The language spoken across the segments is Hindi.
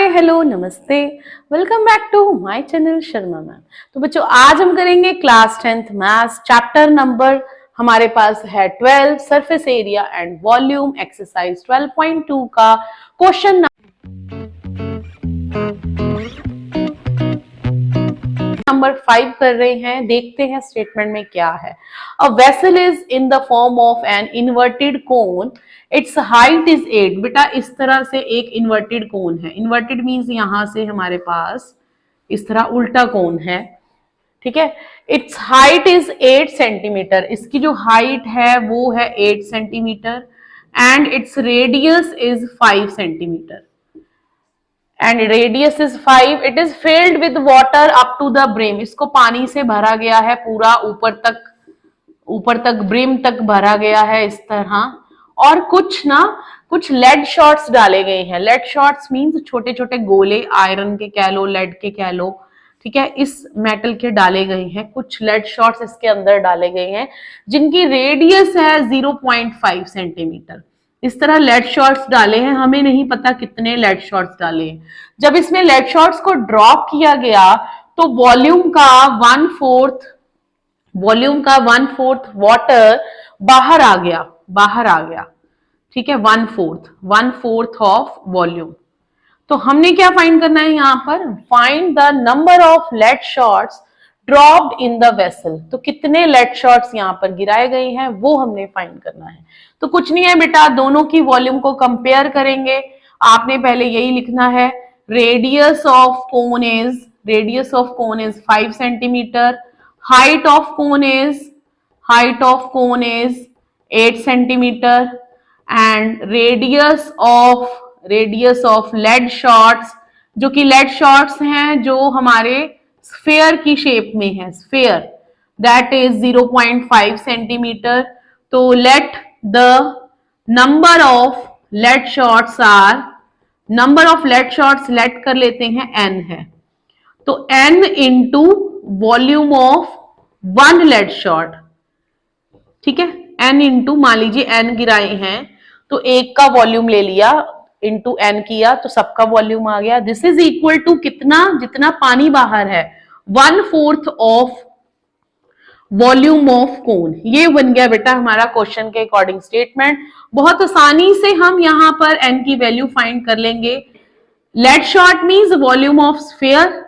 हेलो नमस्ते, welcome back to my channel Sharma ma'am. तो बच्चों आज हम करेंगे class 10th maths chapter number हमारे पास है 12 surface area and volume exercise 12.2 का क्वेश्चन नंबर 5 कर रहे हैं। देखते हैं स्टेटमेंट में क्या है। A vessel is in the form of an inverted cone, it's height is 8। बेटा इस तरह से एक इन्वर्टेड कोन है। इन्वर्टेड मींस यहां से हमारे पास इस तरह उल्टा कोन है, ठीक है। इट्स हाइट इज 8 सेंटीमीटर, इसकी जो हाइट है वो है 8 centimetre and its radius is 5 centimetre and radius is 5। It is filled with water up to the brim, इसको पानी से भरा गया है पूरा ऊपर तक ब्रिम तक भरा गया है इस तरह। और कुछ लेड शॉट्स डाले गए हैं। लेड शॉट्स मींस छोटे छोटे गोले, आयरन के कह लो, लेड के कह लो, ठीक है, इस मेटल के डाले गए हैं। कुछ लेड शॉट्स इसके अंदर डाले गए हैं जिनकी रेडियस है 0.5 सेंटीमीटर। इस तरह लेड शॉट्स डाले हैं, हमें नहीं पता कितने लेड शॉट्स डाले हैं। जब इसमें लेड शॉट्स को ड्रॉप किया गया तो वॉल्यूम का 1/4 वाटर बाहर आ गया, ठीक है। 1/4 ऑफ वॉल्यूम। तो हमने क्या फाइंड करना है यहाँ पर, find the number of lead shots dropped in the vessel. तो कितने लेड शॉट्स यहाँ पर गिराए गए हैं वो हमने फाइंड करना है। तो कुछ नहीं है बेटा, दोनों की वॉल्यूम को कंपेयर करेंगे। आपने पहले यही लिखना है, radius of cone is 5 centimetre, height of cone is 8 centimeter and radius of lead shots, जो कि lead shots हैं जो हमारे स्फेयर की शेप में है, स्फेयर, that is 0.5 centimeter। तो let the number of lead shots let कर लेते हैं n है, तो n into volume of 1 lead shot, ठीक है। n इंटू, मान लीजिए n गिराए हैं तो एक का वॉल्यूम ले लिया, इंटू n किया तो सबका वॉल्यूम आ गया। दिस इज इक्वल टू कितना, जितना पानी बाहर है, 1/4 ऑफ वॉल्यूम ऑफ कोन। ये बन गया बेटा हमारा क्वेश्चन के अकॉर्डिंग स्टेटमेंट। बहुत आसानी से हम यहां पर n की वैल्यू फाइंड कर लेंगे। Lead shot means volume of sphere,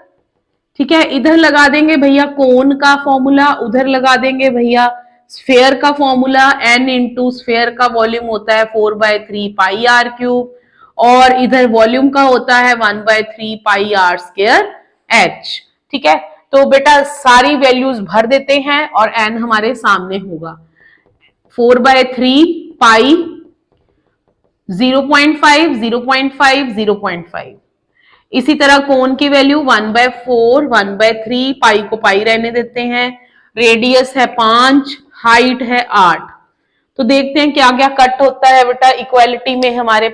ठीक है। इधर लगा देंगे भैया कोन का फॉर्मूला, उधर लगा देंगे भैया स्फेयर का फॉर्मूला। n इंटू स्फेयर का वॉल्यूम होता है 4/3 पाई आर क्यूब और इधर वॉल्यूम का होता है 1/3 पाई आर स्क्वायर h, ठीक है। तो बेटा सारी वैल्यूज भर देते हैं और n हमारे सामने होगा 4/3 पाई 0.5 0.5 0.5। इसी तरह कोन की वैल्यू 1/4 1/3, पाई को पाई रहने देते हैं, रेडियस है 5, हाइट है 8। तो देखते हैं क्या क्या कट होता है बेटा इक्वालिटी में। हमारे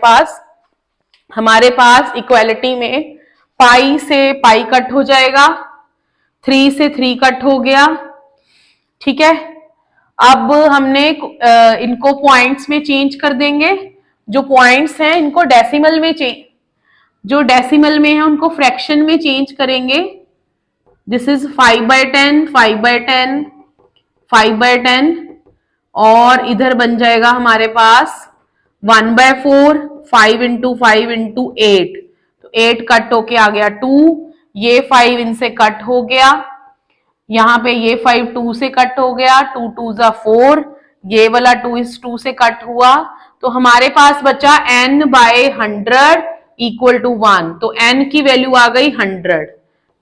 पास इक्वालिटी में पाई से पाई कट हो जाएगा, 3 से 3 कट हो गया, ठीक है। अब हमने इनको पॉइंट्स में चेंज कर देंगे। जो पॉइंट्स हैं इनको डेसिमल में जो डेसिमल में है उनको फ्रैक्शन में चेंज करेंगे। दिस इज 5/10 5/10 5/10 और इधर बन जाएगा हमारे पास 1/4 5 इंटू 5 इंटू 8। तो 8 कट होके आ गया 2, ये 5 इनसे कट हो गया, यहाँ पे ये 5 2 से कट हो गया, 2 2 जा 4, ये वाला 2 इस 2 से कट हुआ। तो हमारे पास बचा n/100 इक्वल टू 1। तो n की वैल्यू आ गई 100,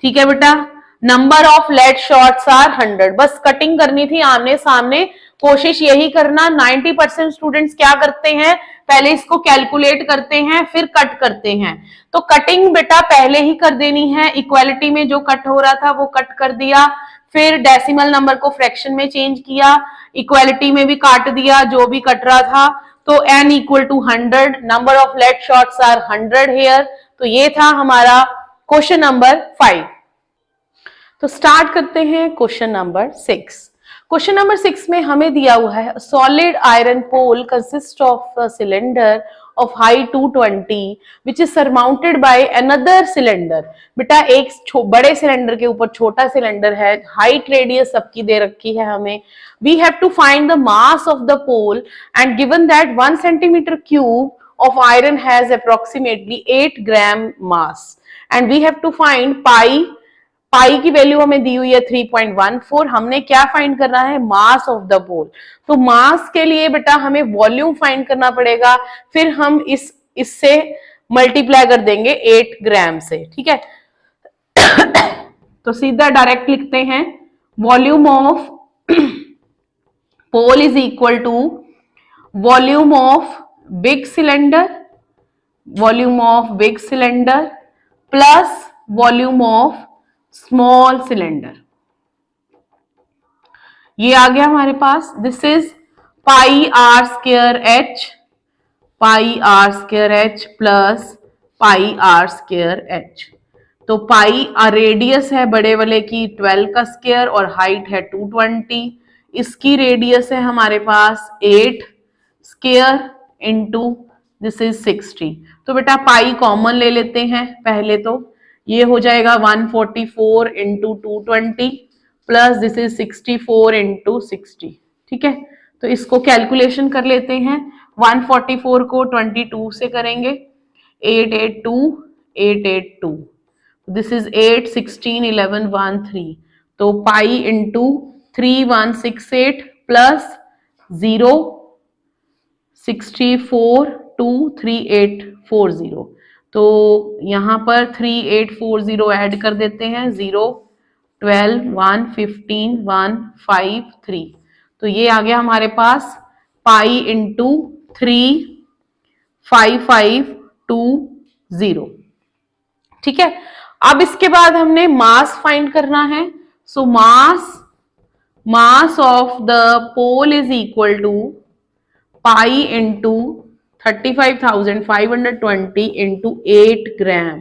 ठीक है बेटा। Number of lead shots are 100। बस कटिंग करनी थी आमने सामने, कोशिश यही करना। 90% स्टूडेंट्स क्या करते हैं, पहले इसको कैलकुलेट करते हैं फिर कट करते हैं। तो कटिंग बेटा पहले ही कर देनी है। इक्वालिटी में जो कट हो रहा था वो कट कर दिया, फिर डेसिमल नंबर को फ्रैक्शन में चेंज किया, इक्वालिटी में भी काट दिया जो भी कट रहा था। तो n equal to 100, number of lead shots are 100 here. तो ये था हमारा क्वेश्चन नंबर 5। तो स्टार्ट करते हैं क्वेश्चन नंबर 6। क्वेश्चन नंबर 6 में हमें दिया हुआ है solid iron pole consist of a cylinder of height 220 which is surmounted by another cylinder। बेटा एक बड़े सिलेंडर के ऊपर छोटा सिलेंडर है, हाइट रेडियस सबकी दे रखी है हमें। We have to find the mass of the pole and given that 1 centimeter cube of iron has approximately 8 gram mass and we have to find pi की वैल्यू हमें दी हुई है 3.14। हमने क्या फाइंड करना है, मास ऑफ द पोल। तो मास के लिए बेटा हमें वॉल्यूम फाइंड करना पड़ेगा, फिर हम इससे मल्टीप्लाई कर देंगे 8 ग्राम से, ठीक है। तो सीधा डायरेक्ट लिखते हैं, volume of pole is equal to volume of big cylinder plus volume of small cylinder. ये आ गया हमारे पास। This is pi r square h plus pi r square h. तो पाई रेडियस है बड़े वाले की 12 का स्क्वायर और हाइट है 220, इसकी रेडियस है हमारे पास 8 स्क्वायर इंटू दिस इज 60। तो बेटा पाई कॉमन ले लेते हैं पहले, तो ये हो जाएगा 144 into 220 plus this is 64 into 60, ठीक है। तो इसको कैलकुलेशन कर लेते हैं, 144 को 22 से करेंगे 882 दिस इज 8 16 11 1 3। तो पाई इंटू 3168 प्लस 0 64 2 3840। तो यहां पर 3840 ऐड कर देते हैं, 0 12 1 15 1 5 3। तो ये आ गया हमारे पास पाई इंटू 35520, ठीक है। अब इसके बाद हमने मास फाइंड करना है। So mass of the pole is equal to pi into 35,520 into 8 gram.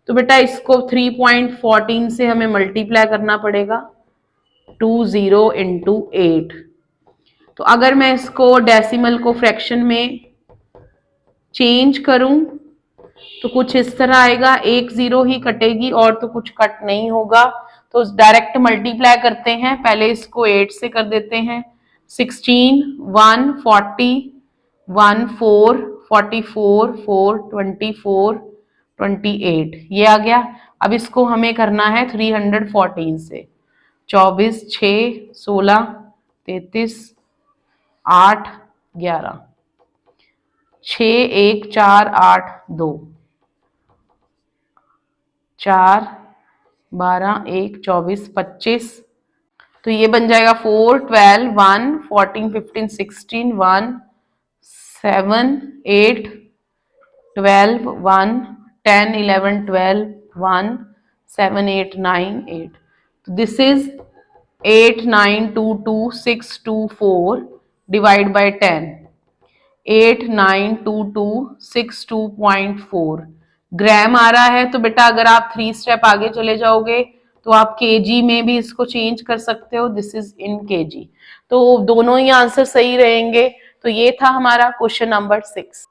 तो बेटा इसको 3.14 से हमें मल्टीप्लाई करना पड़ेगा, 20 इंटू 8। तो अगर मैं इसको डेसिमल को फ्रैक्शन में चेंज करूं तो कुछ इस तरह आएगा, 1 0 ही कटेगी और तो कुछ कट नहीं होगा। तो डायरेक्ट मल्टीप्लाई करते हैं, पहले इसको 8 से कर देते हैं, 16 1 40 1 4 44 4 24 28, ये आ गया। अब इसको हमें करना है 314 से, 24 6 16 33 8 11 6 1 4 8 2 4 12 1 24 25। तो ये बन जाएगा 4 12 1 14 15 16 1 7 8 12 1 10 11 12 1 7 8 9 8। तो दिस इज 8922624 डिवाइड बाय 10, 8922624 ग्राम आ रहा है। तो बेटा अगर आप 3 स्टेप आगे चले जाओगे तो आप केजी में भी इसको चेंज कर सकते हो, दिस इज इन केजी। तो दोनों ही आंसर सही रहेंगे। तो ये था हमारा क्वेश्चन नंबर 6।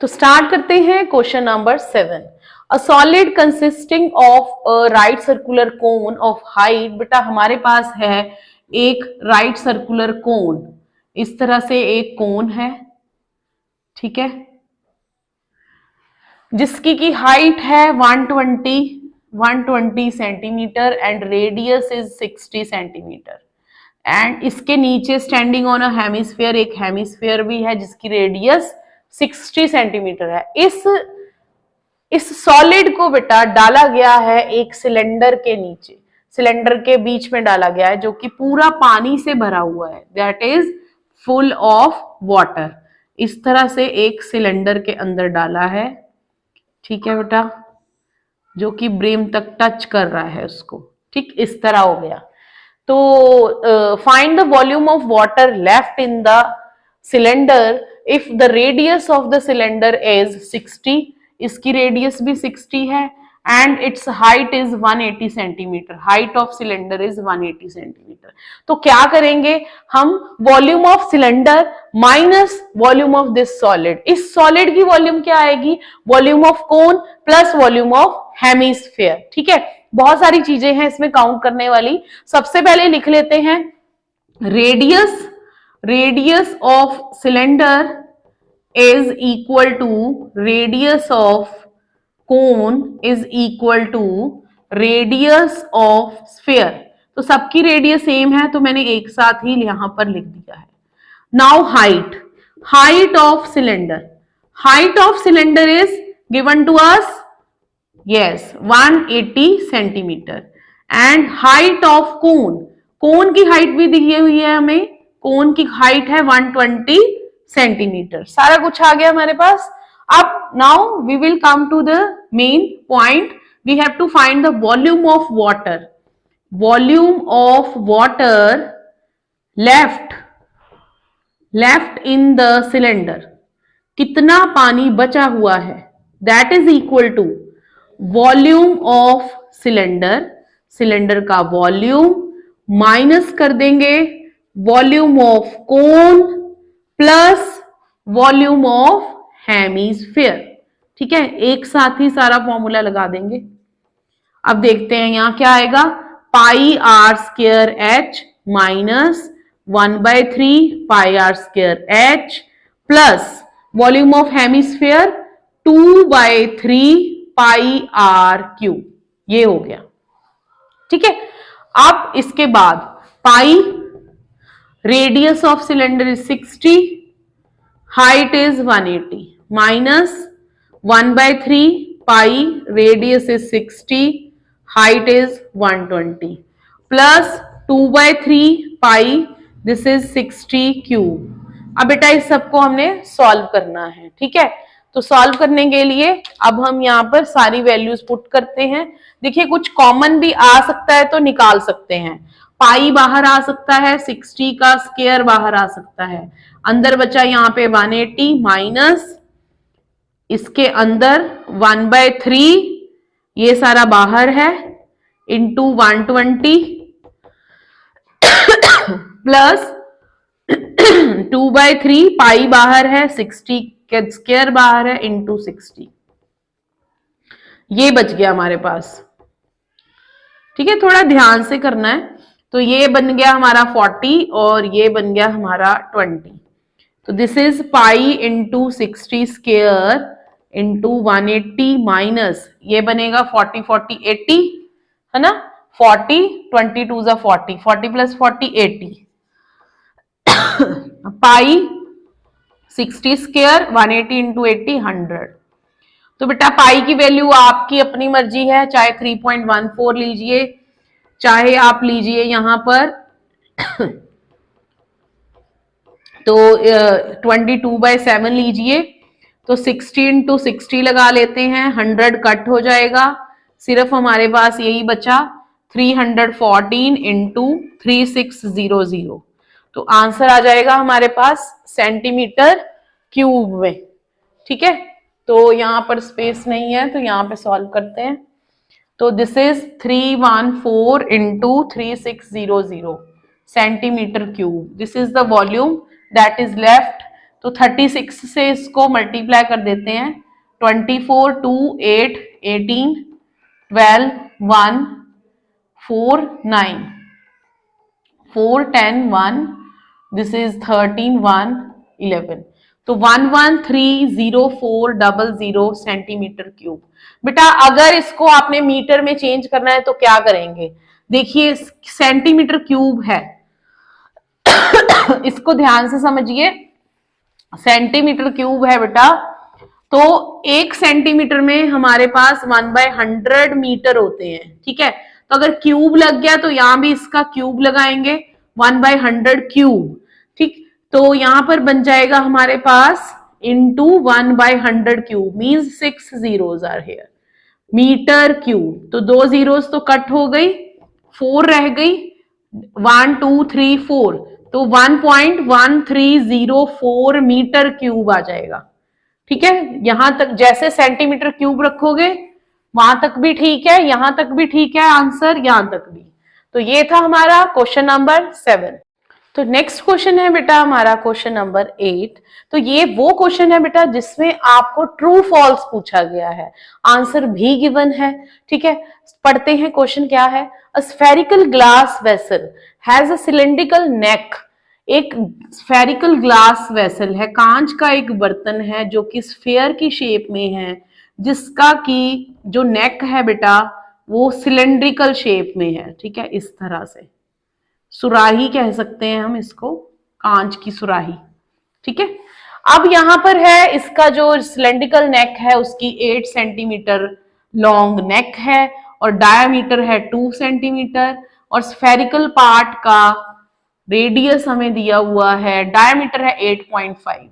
तो स्टार्ट करते हैं question number 7। A solid consisting of a right circular cone of height, बेटा हमारे पास है एक राइट सर्कुलर कोन, इस तरह से एक कोन है, ठीक है, जिसकी की हाइट है 120 centimetre and radius is 60 centimetre and इसके नीचे स्टैंडिंग ऑन अ हेमिस्फीयर, एक हेमिस्फीयर भी है जिसकी रेडियस 60 सेंटीमीटर है। इस सॉलिड को बेटा डाला गया है एक सिलेंडर के नीचे, सिलेंडर के बीच में डाला गया है जो कि पूरा पानी से भरा हुआ है, that is full of water. इस तरह से एक सिलेंडर के अंदर डाला है, ठीक है बेटा, जो कि ब्रिम तक टच कर रहा है उसको, ठीक, इस तरह हो गया। तो find the volume of water left in the cylinder if the radius of the cylinder is 60, इसकी रेडियस भी 60 है and its height is 180 centimetre. Height of cylinder is 180 centimetre. तो क्या करेंगे हम, volume of cylinder minus volume of this solid. इस सॉलिड की वॉल्यूम क्या आएगी, volume of cone plus volume of hemisphere. ठीक है, बहुत सारी चीजें हैं इसमें काउंट करने वाली. सबसे पहले लिख लेते हैं radius of cylinder is equal to radius of cone is equal to radius of sphere. तो सबकी रेडियस सेम है तो मैंने एक साथ ही यहां पर लिख दिया है. Now height of cylinder is given to us, yes 180 centimetre. And height of cone की हाइट भी दी हुई है हमें, कोन की हाइट है 120 सेंटीमीटर. सारा कुछ आ गया हमारे पास. अब now we will come to the main point. We have to find the volume of water. Volume of water left in the cylinder. कितना पानी बचा हुआ है, that is equal to volume of cylinder का वॉल्यूम माइनस कर देंगे volume of cone plus volume of hemisphere. ठीक है, एक साथ ही सारा फॉर्मूला लगा देंगे. अब देखते हैं यहां क्या आएगा, pi r square h minus 1/3 pi r square h plus volume of hemisphere 2/3 pi r cube. ये हो गया. ठीक है, अब इसके बाद pi, radius of cylinder is 60, height is 180 minus 1/3 pi, radius is 60, height is 120 plus 2/3 pi, this is 60 cube. अब बेटा इस सबको हमने सॉल्व करना है. ठीक है, तो सॉल्व करने के लिए अब हम यहाँ पर सारी वैल्यूज पुट करते हैं. देखिए कुछ कॉमन भी आ सकता है तो निकाल सकते हैं. पाई बाहर आ सकता है, 60 का स्क्वायर बाहर आ सकता है, अंदर बचा यहाँ पे 180 माइनस इसके अंदर 1/3, ये सारा बाहर है, इंटू 120 प्लस 2/3 पाई बाहर है, 60 के स्क्वायर बाहर है, इंटू 60. ये बच गया हमारे पास. ठीक है, थोड़ा ध्यान से करना है. तो ये बन गया हमारा 40 और ये बन गया हमारा 20. तो this is pi into 60 square into 180 minus ये बनेगा 40 40 80 है ना, 40 22 जा 40, 40 प्लस 40 80 पाई 60 स्क्वायर 180 इंटू 80 100. तो बेटा पाई की वैल्यू आपकी अपनी मर्जी है, चाहे 3.14 लीजिए, चाहे आप लीजिए यहां पर तो 22/7 लीजिए. तो 60 इंटू 60 लगा लेते हैं, 100 कट हो जाएगा, सिर्फ हमारे पास यही बचा 314 इंटू 3600. तो आंसर आ जाएगा हमारे पास सेंटीमीटर क्यूब में. ठीक है, तो यहां पर स्पेस नहीं है तो यहां पे सॉल्व करते हैं. तो this is 314 into 3600 centimetre cube. This is the volume that is left. तो 36 से इसको मल्टीप्लाई कर देते हैं, 24 2 8 18 12 1 4 9 4 10 1, दिस इज 13 1 11. तो 11304000 सेंटीमीटर क्यूब. बेटा अगर इसको आपने मीटर में चेंज करना है तो क्या करेंगे, देखिए सेंटीमीटर क्यूब है इसको ध्यान से समझिए, सेंटीमीटर क्यूब है बेटा. तो 1 सेंटीमीटर में हमारे पास 1/100 मीटर होते हैं. ठीक है, तो अगर क्यूब लग गया तो यहां भी इसका क्यूब लगाएंगे 1/100 क्यूब. ठीक, तो यहां पर बन जाएगा हमारे पास into 1/100 cube means 6 zeros are here, metre cube. तो 2 zeros तो कट हो गई, 4 रह गई, 1 2 3 4, तो 1.1304 मीटर क्यूब आ जाएगा. ठीक है, यहां तक जैसे सेंटीमीटर क्यूब रखोगे वहां तक भी ठीक है, यहां तक भी ठीक है आंसर, यहां तक भी। तो ये था हमारा क्वेश्चन नंबर 7। तो नेक्स्ट क्वेश्चन है बेटा हमारा क्वेश्चन नंबर 8। तो ये वो क्वेश्चन है बेटा जिसमें आपको ट्रू फॉल्स पूछा गया है, आंसर भी गिवन है। ठीक है, पढ़ते हैं क्वेश्चन क्या है। A spherical glass vessel has a cylindrical neck. एक स्फेरिकल ग्लास वेसल है, कांच का एक बर्तन है जो कि स्फेयर की शेप में है, जिसका की जो नेक है बेटा वो सिलेंड्रिकल शेप में है। ठीक है, इस तरह से सुराही कह सकते हैं हम इसको, कांच की सुराही। ठीक है, अब यहां पर है इसका जो सिलेंड्रिकल नेक है उसकी 8 सेंटीमीटर लॉन्ग नेक है और डायामीटर है 2 सेंटीमीटर, और स्फेरिकल पार्ट का रेडियस हमें दिया हुआ है, डायमीटर है 8.5।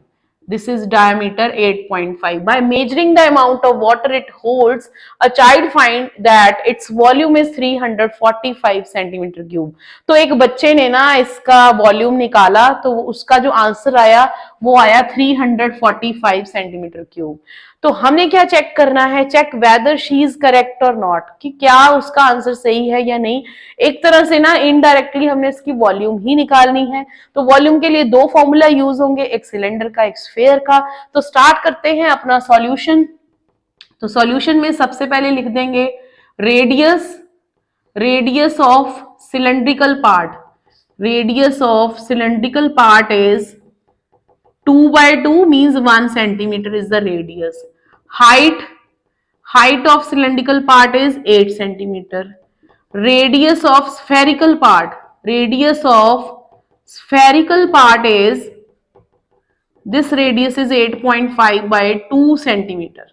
This is diameter 8.5. By measuring the amount of water it holds, a child find that its volume is 345 centimeter cube. तो एक बच्चे ने ना इसका वॉल्यूम निकाला तो उसका जो आंसर आया वो आया 345 सेंटीमीटर क्यूब। तो हमने क्या चेक करना है, check whether she is correct और नॉट, कि क्या उसका आंसर सही है या नहीं। एक तरह से ना इनडायरेक्टली हमने इसकी वॉल्यूम ही निकालनी है। तो वॉल्यूम के लिए दो फॉर्मूला यूज होंगे, एक सिलेंडर का एक स्फेयर का। तो स्टार्ट करते हैं अपना सॉल्यूशन। तो सॉल्यूशन में सबसे पहले लिख देंगे radius of cylindrical part, radius of cylindrical part is 2/2 means 1 centimeter is the radius. Height of cylindrical part is 8 centimeter. Radius of spherical part is, this radius is 8.5 by 2 centimeter.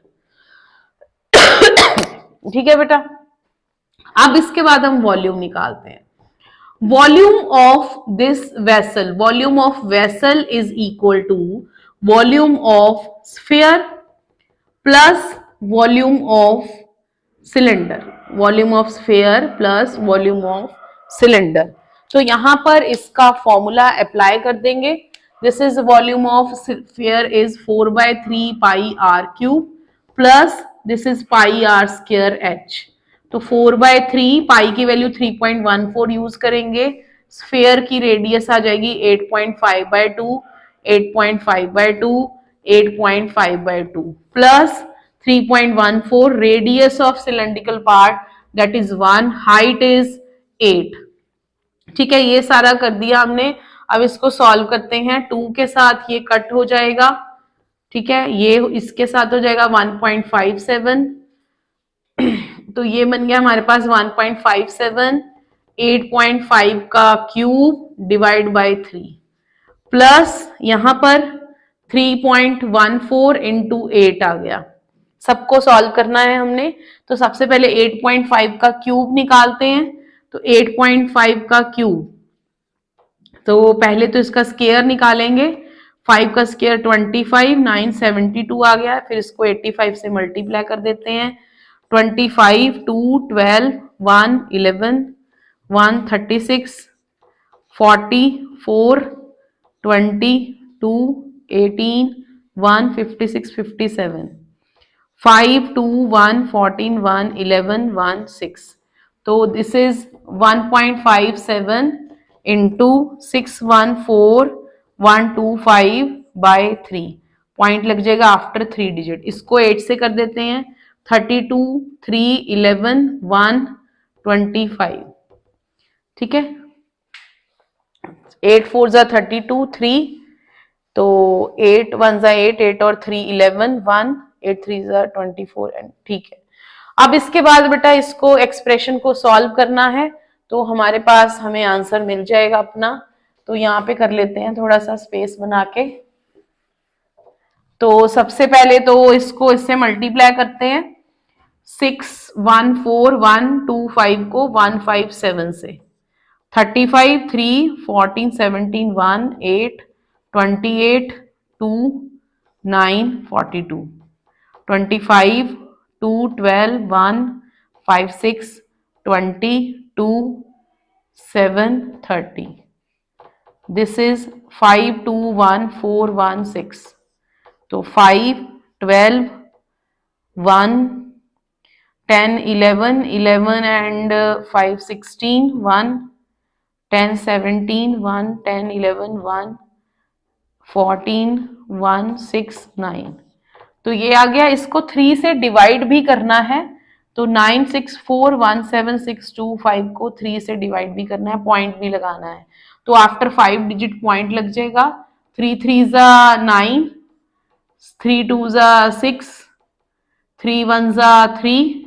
ठीक है बेटा, अब इसके बाद हम वॉल्यूम निकालते हैं। Volume of this vessel is equal to volume of sphere plus volume of cylinder, volume of sphere plus volume of cylinder। तो यहां पर इसका फॉर्मूला अप्लाई कर देंगे। This is volume of sphere is 4/3 pi r cube plus this is pi r square h। तो 4/3, पाई की वैल्यू 3.14 यूज करेंगे, स्फेयर की रेडियस आ जाएगी 8.5/2, 8.5/2, 8.5/2 plus 3.14 radius of cylindrical part that is 1, height is 8। ठीक है, ये सारा कर दिया हमने। अब इसको सॉल्व करते हैं। 2 के साथ ये कट हो जाएगा, ठीक है, ये इसके साथ हो जाएगा 1.57, तो ये बन गया हमारे पास 1.57, 8.5 का क्यूब डिवाइड बाय 3 प्लस यहां पर 3.14 इंटू 8 आ गया। सबको सॉल्व करना है हमने, तो सबसे पहले 8.5 का क्यूब निकालते हैं। तो 8.5 का क्यूब, तो पहले तो इसका स्क्वायर निकालेंगे। 5 का स्क्वायर 25, 972 आ गया। फिर इसको 85 से मल्टीप्लाई कर देते हैं। 25, 2, 12, 1, 11, 1, 36, 44, 20, 2, 18, 1, 56, 57, 5, 2, 1, 14, 1, 11, 1, 6। तो this is 1.57 into 614,125 by 3, point लग जाएगा आफ्टर 3 डिजिट। इसको 8 से कर देते हैं। 32, 3, 11, 1, 25। ठीक है, 8 4 जा 32, 3, तो 8 1 जा 8, 8 और 3 11, 1, 8 3 जा 24 एंड ठीक है। अब इसके बाद बेटा इसको एक्सप्रेशन को सॉल्व करना है, तो हमारे पास हमें आंसर मिल जाएगा अपना। तो यहाँ पे कर लेते हैं थोड़ा सा स्पेस बना के। तो सबसे पहले तो इसको इससे मल्टीप्लाई करते हैं। 614,125 को 157 से, 35, 3, 14, 17, 1, 8, 28, 2, 9, 42, 25, 2, 12, 1, 5, 6, 20, 2, 7, 30। This is 521416। तो 5, 12, 1, 10 11 11 and 5 16 1 10 17 1 10 11 1 14 1 6 9। तो ये आ गया। इसको 3 से डिवाइड भी करना है, तो 9 6 4 1 7 6 2 5 को 3 से डिवाइड भी करना है, पॉइंट भी लगाना है। तो आफ्टर 5 डिजिट पॉइंट लग जाएगा। 3 3 जा 9, 3 2 जा 6, 3 1 जा 3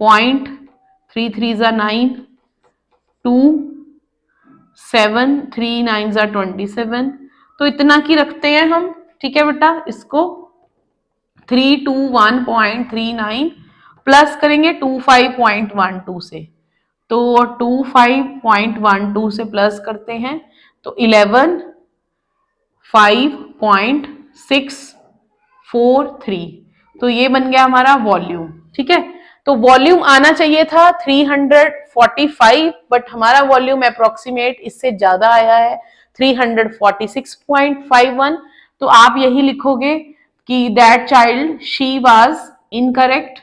पॉइंट, 3 3 जा 9, 2 7 3 9 जा 27। तो इतना की रखते हैं हम। ठीक है बेटा, इसको 321.39 प्लस करेंगे 25.12 से, तो 25.12 से प्लस करते हैं तो 11 5.643। तो ये बन गया हमारा वॉल्यूम। ठीक है, तो वॉल्यूम आना चाहिए था 345, बट हमारा वॉल्यूम अप्रोक्सीमेट इससे ज्यादा आया है 346.51। तो आप यही लिखोगे कि that child she was incorrect,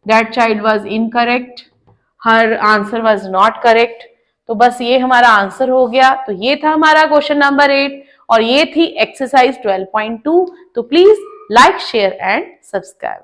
that child was incorrect, her answer was not correct. तो बस ये हमारा आंसर हो गया। तो ये था हमारा क्वेश्चन नंबर 8 और ये थी एक्सरसाइज 12.2। तो please like share and subscribe.